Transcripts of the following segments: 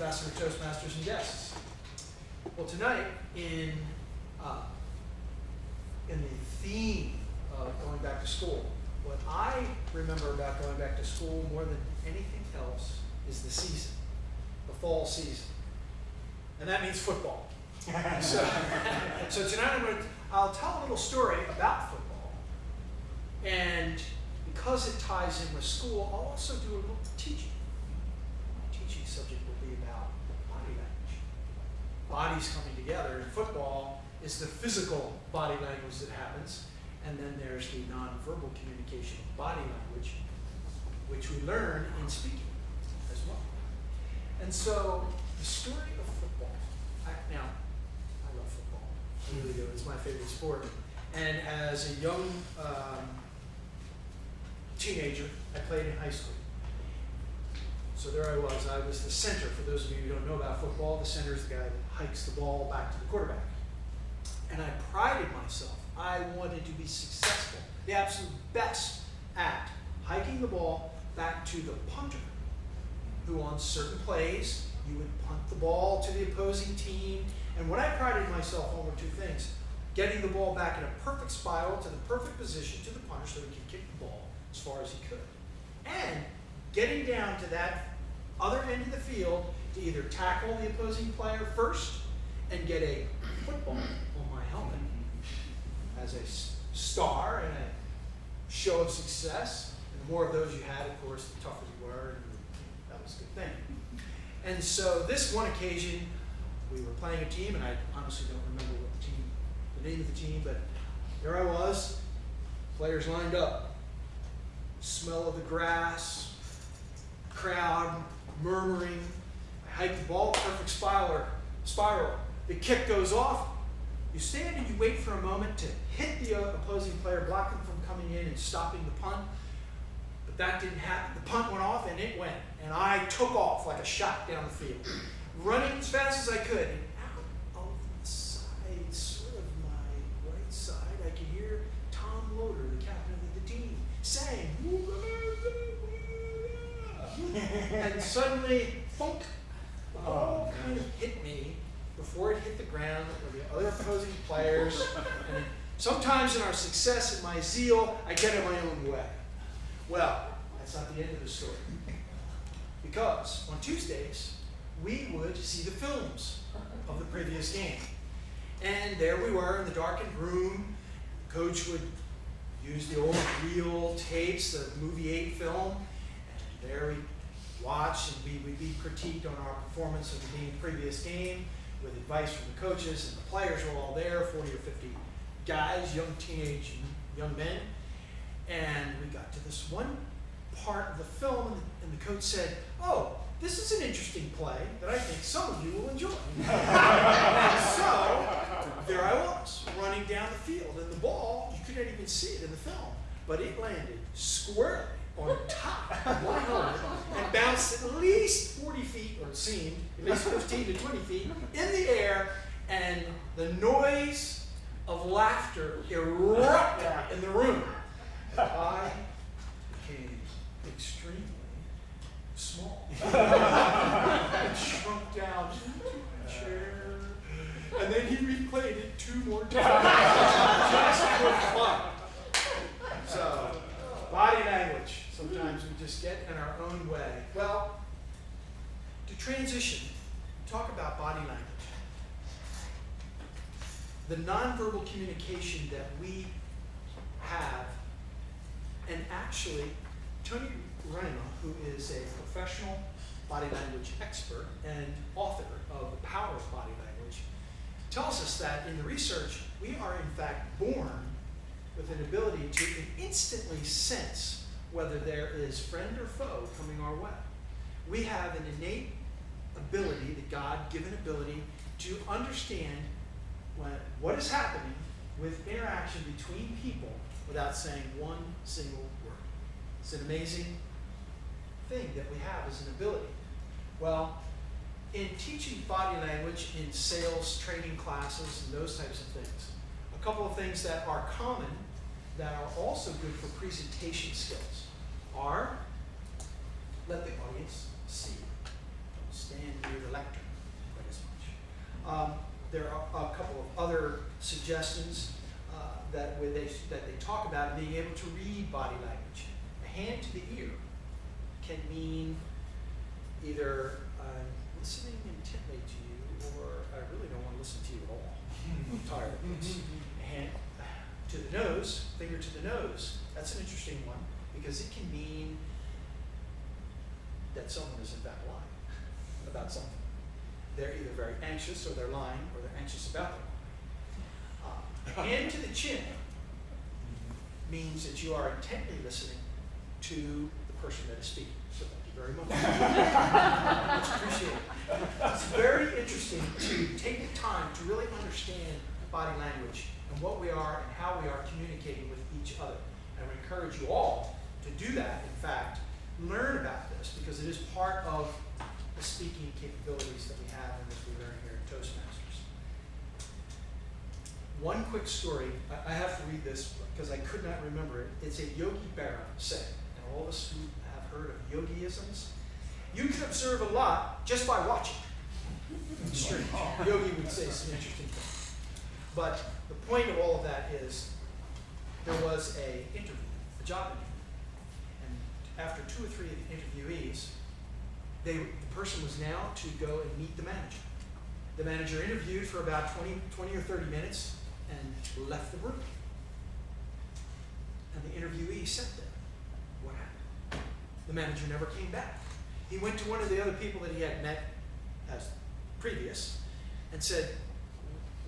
Ambassador Toastmasters and guests. Well, tonight, in the theme of going back to school, what I remember about going back to school more than anything else is the season, the fall season. And that means football. So tonight I'll tell a little story about football. And because it ties in with school, I'll also do a little teaching. My teaching subject will be about body language. Bodies coming together. In football is the physical body language that happens. And then there's the nonverbal communication of body language, which we learn in speaking as well. And so the story of football. I love football. I really do. It's my favorite sport. And as a young teenager, I played in high school. So there I was the center. For those of you who don't know about football, the center is the guy that hikes the ball back to the quarterback. And I prided myself. I wanted to be successful, the absolute best at hiking the ball back to the punter, who on certain plays, you would punt the ball to the opposing team. And what I prided myself on were two things: getting the ball back in a perfect spiral to the perfect position to the punter so he could kick the ball as far as he could. And getting down to that other end of the field to either tackle the opposing player first and get a football on my helmet as a star and a show of success. And the more of those you had, of course, the tougher you were, and that was a good thing. And so this one occasion, we were playing a team, and I honestly don't remember the name of the team, but there I was, players lined up, smell of the grass, crowd murmuring. I hike the ball, perfect spiral. The kick goes off. You stand and you wait for a moment to hit the opposing player, block them from coming in and stopping the punt. But that didn't happen. The punt went off and it went. And I took off like a shot down the field, running as fast as I could. And out of the side, sort of my right side, I could hear Tom Loader, the captain of the team, saying, and suddenly, funk, the ball kind of hit me before it hit the ground or the other opposing players. And sometimes in our success and my zeal, I get in my own way. Well, that's not the end of the story. Because on Tuesdays, we would see the films of the previous game. And there we were in the darkened room. The coach would use the old reel tapes, the movie 8 film, and there we watched, and we would be critiqued on our performance of the previous game, with advice from the coaches, and the players were all there, 40 or 50 guys, young men. And we got to this one part of the film, and the coach said, "Oh, this is an interesting play that I think some of you will enjoy." And so, there I was, running down the field, and the ball, you couldn't even see it in the film, but it landed squarely on top of my helmet and bounced at least 40 feet, or it seemed, at least 15 to 20 feet in the air, and the noise of laughter erupted in the room. I became extremely small. I shrunk down into a chair, and then he replayed it 2 more times just for fun. So, body language. Sometimes we just get in our own way. Well, to transition, talk about body language. The nonverbal communication that we have, and actually, Tony Rema, who is a professional body language expert and author of The Power of Body Language, tells us that in the research, we are in fact born with an ability to instantly sense whether there is friend or foe coming our way. We have an innate ability, the God-given ability, to understand what is happening with interaction between people without saying one single word. It's an amazing thing that we have as an ability. Well, in teaching body language in sales training classes and those types of things, a couple of things that are common that are also good for presentation skills are: let the audience see you. stand near the lectern quite as much. There are a couple of other suggestions that they talk about being able to read body language. A hand to the ear can mean either I'm listening intently to you, or I really don't want to listen to you at all. I'm tired of this. A hand to the nose, finger to the nose. That's an interesting one because it can mean that someone is in fact lying about something. They're either very anxious, or they're lying, or they're anxious about their lying. Hand to the chin means that you are intently listening to the person that is speaking. So thank you very much. Much appreciated. It's very interesting to take the time to really understand body language and what we are and how we are communicating with each other. And I would encourage you all to do that. In fact, learn about this because it is part of the speaking capabilities that we have and that we learn here at Toastmasters. One quick story, I have to read this because I could not remember it. It's a Yogi Berra saying, and all of us who have heard of yogiisms, you can observe a lot just by watching. It's strange. Yogi would say some interesting things. But the point of all of that is there was a interview, a job interview. And after 2 or 3 of the interviewees, the person was now to go and meet the manager. The manager interviewed for about 20 or 30 minutes and left the room. And the interviewee sat there. What happened? The manager never came back. He went to one of the other people that he had met as previous and said,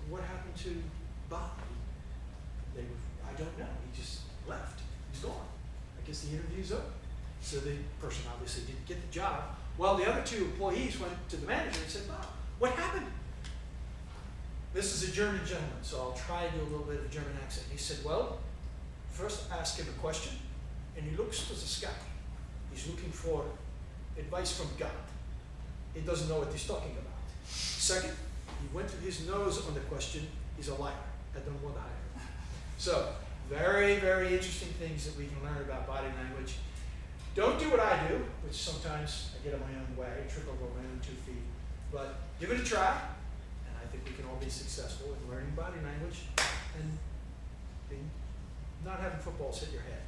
what happened to Bob? I don't know. He just left. He's gone. I guess the interview's over. So the person obviously didn't get the job. Well, the other 2 employees went to the manager and said, Bob, what happened? This is a German gentleman, so I'll try to do a little bit of a German accent. He said, well, first ask him a question, and he looks to the sky. He's looking for advice from God. He doesn't know what he's talking about. Second, he went to his nose on the question. He's a liar. I don't want to hire him. So, very, very interesting things that we can learn about body language. Don't do what I do, which sometimes I get in my own way, trip over my own 2 feet. But give it a try, and I think we can all be successful in learning body language and not having footballs hit your head.